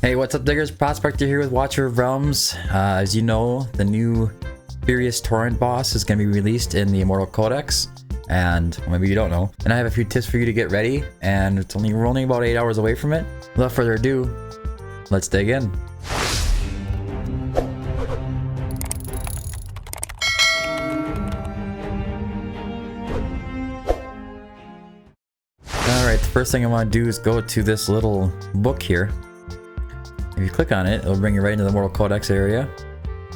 Hey, what's up, diggers? Prospector here with Watcher of Realms. As you know, the new Furious Torrent boss is going to be released in the Immortal Codex, and maybe you don't know. And I have a few tips for you to get ready, and we're only about 8 hours away from it. Without further ado, let's dig in. Alright, the first thing I want to do is go to this little book here. If you click on it, it'll bring you right into the Immortal Codex area,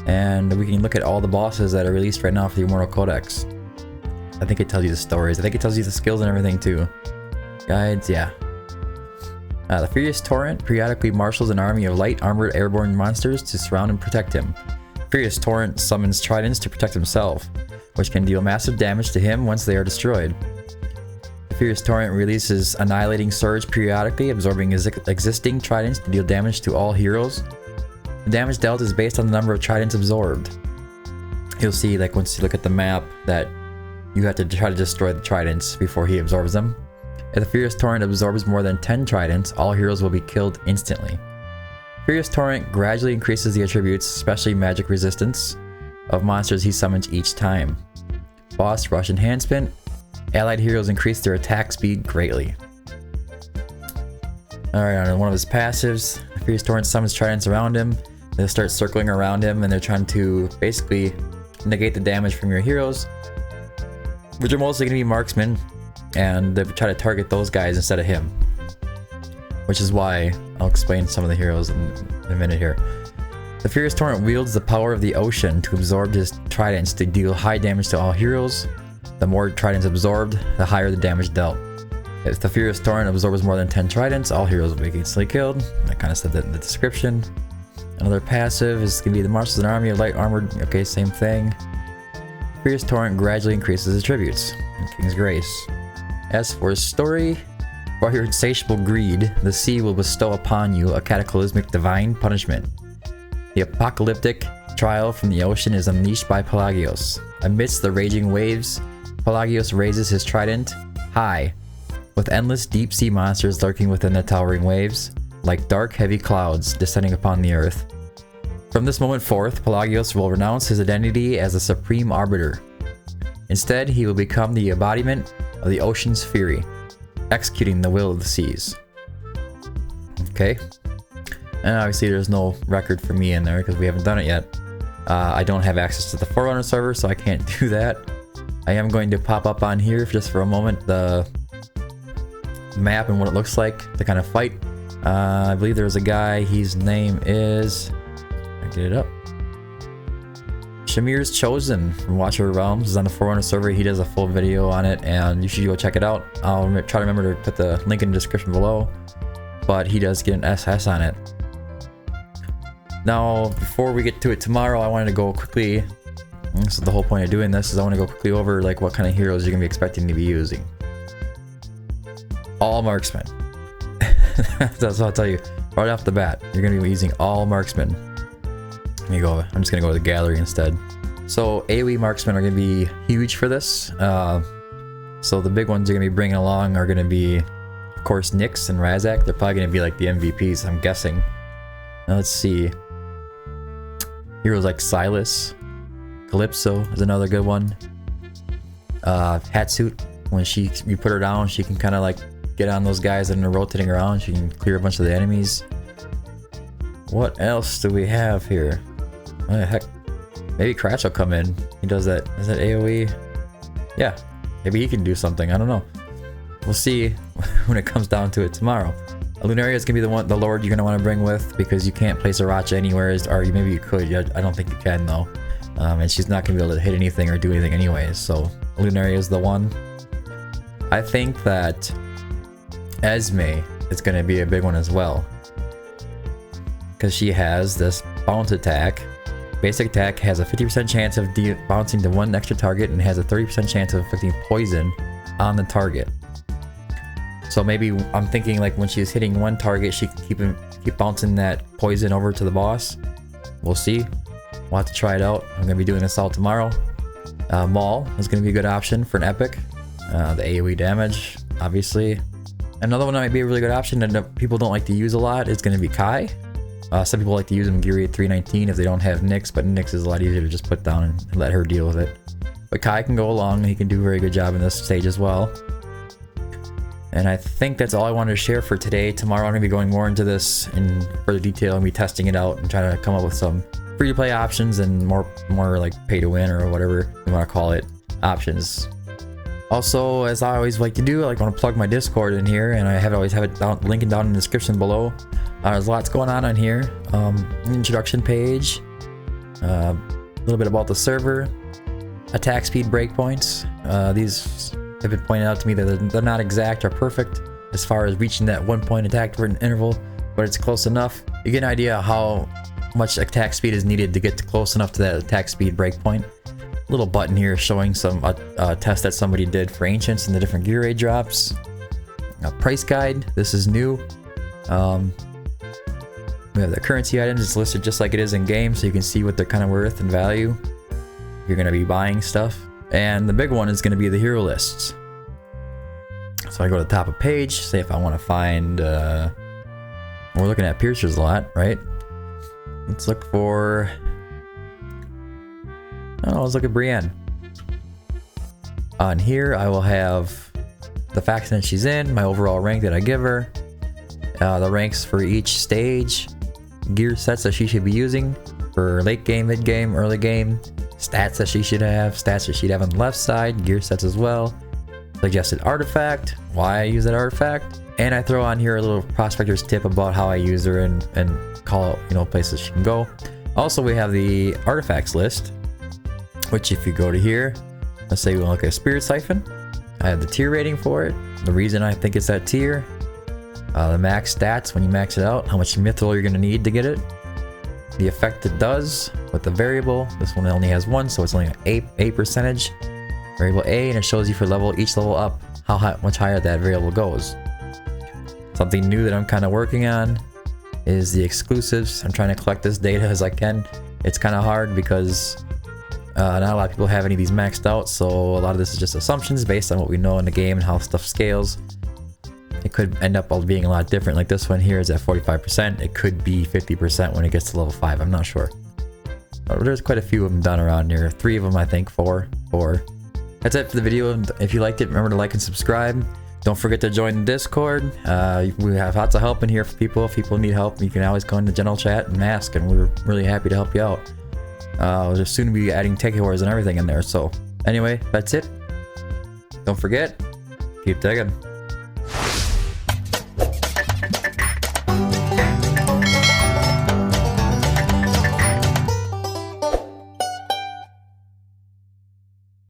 and we can look at all the bosses that are released right now for the Immortal Codex. I think it tells you the stories. I think it tells you the skills and everything too. Guides, yeah. The Furious Torrent periodically marshals an army of light armored airborne monsters to surround and protect him. Furious Torrent summons tridents to protect himself, which can deal massive damage to him once they are destroyed. The Furious Torrent releases Annihilating Surge periodically, absorbing existing tridents to deal damage to all heroes. The damage dealt is based on the number of tridents absorbed. You'll see, like, once you look at the map, that you have to try to destroy the tridents before he absorbs them. If the Furious Torrent absorbs more than 10 tridents, all heroes will be killed instantly. Furious Torrent gradually increases the attributes, especially magic resistance, of monsters he summons each time. Boss Rush Enhancement. Allied heroes increase their attack speed greatly. Alright, on one of his passives, Furious Torrent summons tridents around him. They'll start circling around him, and they're trying to basically negate the damage from your heroes, which are mostly going to be marksmen, and they try to target those guys instead of him. Which is why I'll explain some of the heroes in a minute here. The Furious Torrent wields the power of the ocean to absorb his tridents to deal high damage to all heroes. The more tridents absorbed, the higher the damage dealt. If the Furious Torrent absorbs more than 10 tridents, all heroes will be instantly killed. I kind of said that in the description. Another passive is going to be the marshals an army of light armored. Okay, same thing. Furious Torrent gradually increases attributes. In King's Grace. As for his story, for your insatiable greed, the sea will bestow upon you a cataclysmic divine punishment. The apocalyptic trial from the ocean is unleashed by Pelagios. Amidst the raging waves, Pelagios raises his trident high, with endless deep sea monsters lurking within the towering waves, like dark heavy clouds descending upon the earth. From this moment forth, Pelagios will renounce his identity as a supreme arbiter. Instead, he will become the embodiment of the ocean's fury, executing the will of the seas. Okay. And obviously there's no record for me in there because we haven't done it yet. I don't have access to the Forerunner server, so I can't do that. I am going to pop up on here just for a moment the map and what it looks like to kind of fight. I believe there's a guy, his name is... I get it up. Shamir's Chosen from Watcher of Realms is on the Forerunner server. He does a full video on it, and you should go check it out. I'll try to remember to put the link in the description below, but he does get an SS on it. Now, before we get to it tomorrow, I wanted to go quickly, this is the whole point of doing this, is I want to go quickly over like what kind of heroes you're going to be expecting to be using. All marksmen. That's what I'll tell you. Right off the bat, you're going to be using all marksmen. Let me go, I'm just going to go to the gallery instead. So AoE marksmen are going to be huge for this. So the big ones you're going to be bringing along are going to be, of course, Nyx and Razak. They're probably going to be like the MVPs, I'm guessing. Now let's see. Heroes like Silas, Calypso is another good one. Hatsuit, when you put her down, she can kind of like get on those guys that are rotating around. She can clear a bunch of the enemies. What else do we have here? What the heck? Maybe Cratch will come in. He does that. Is that AoE? Yeah. Maybe he can do something. I don't know. We'll see when it comes down to it tomorrow. Lunaria is going to be the lord you're going to want to bring with, because you can't place a Racha anywhere, or maybe you could. I don't think you can though. And she's not going to be able to hit anything or do anything anyways, so Lunaria is the one. I think that Esme is going to be a big one as well, because she has this bounce attack. Basic attack has a 50% chance of bouncing to one extra target and has a 30% chance of inflicting poison on the target. So maybe I'm thinking like when she's hitting one target, she can keep bouncing that poison over to the boss. We'll see. We'll have to try it out. I'm going to be doing this all tomorrow. Maul is going to be a good option for an epic. The AoE damage, obviously. Another one that might be a really good option and that people don't like to use a lot is going to be Kai. Some people like to use them gear 8 319 if they don't have Nyx, but Nyx is a lot easier to just put down and let her deal with it. But Kai can go along, and he can do a very good job in this stage as well. And I think that's all I wanted to share for today. Tomorrow I'm going to be going more into this in further detail and be testing it out and trying to come up with some free-to-play options and more like pay-to-win or whatever you want to call it options. Also, as I always like to do, I want to plug my Discord in here, and I always have it linking down in the description below. There's lots going on here. Introduction page, a little bit about the server, attack speed breakpoints. These have been pointed out to me that they're not exact or perfect as far as reaching that 1 point attack interval, but it's close enough. You get an idea how much attack speed is needed to get close enough to that attack speed breakpoint. Little button here showing some test that somebody did for Ancients and the different gear rate drops. A price guide. This is new. We have the currency items. It's listed just like it is in game, so you can see what they're kind of worth and value. You're going to be buying stuff. And the big one is going to be the hero lists. So I go to the top of page, say if I want to find, we're looking at piercers a lot, right? Let's look for, oh, let's look at Brienne. On here, I will have the faction that she's in, my overall rank that I give her, the ranks for each stage, gear sets that she should be using for late game, mid game, early game, stats that she should have, stats that she'd have on the left side, gear sets as well, suggested artifact, why I use that artifact, and I throw on here a little prospector's tip about how I use her and call out, you know, places she can go. Also, we have the artifacts list, which if you go to here, let's say we want to look at Spirit Siphon, I have the tier rating for it, the reason I think it's that tier, the max stats when you max it out, how much mithril you're going to need to get it, the effect it does with the variable. This one only has one, so it's only an A percentage. Variable A, and it shows you for each level up how much higher that variable goes. Something new that I'm kind of working on is the exclusives. I'm trying to collect this data as I can. It's kind of hard because not a lot of people have any of these maxed out, so a lot of this is just assumptions based on what we know in the game and how stuff scales. It could end up all being a lot different. Like this one here is at 45%. It could be 50% when it gets to level 5. I'm not sure. There's quite a few of them done around here. 3 of them, I think. 4. That's it for the video. If you liked it, remember to like and subscribe. Don't forget to join the Discord. We have lots of help in here for people. If people need help, you can always go into general chat and ask, and we're really happy to help you out. We'll soon be adding tech wars and everything in there. So anyway, that's it. Don't forget, keep digging.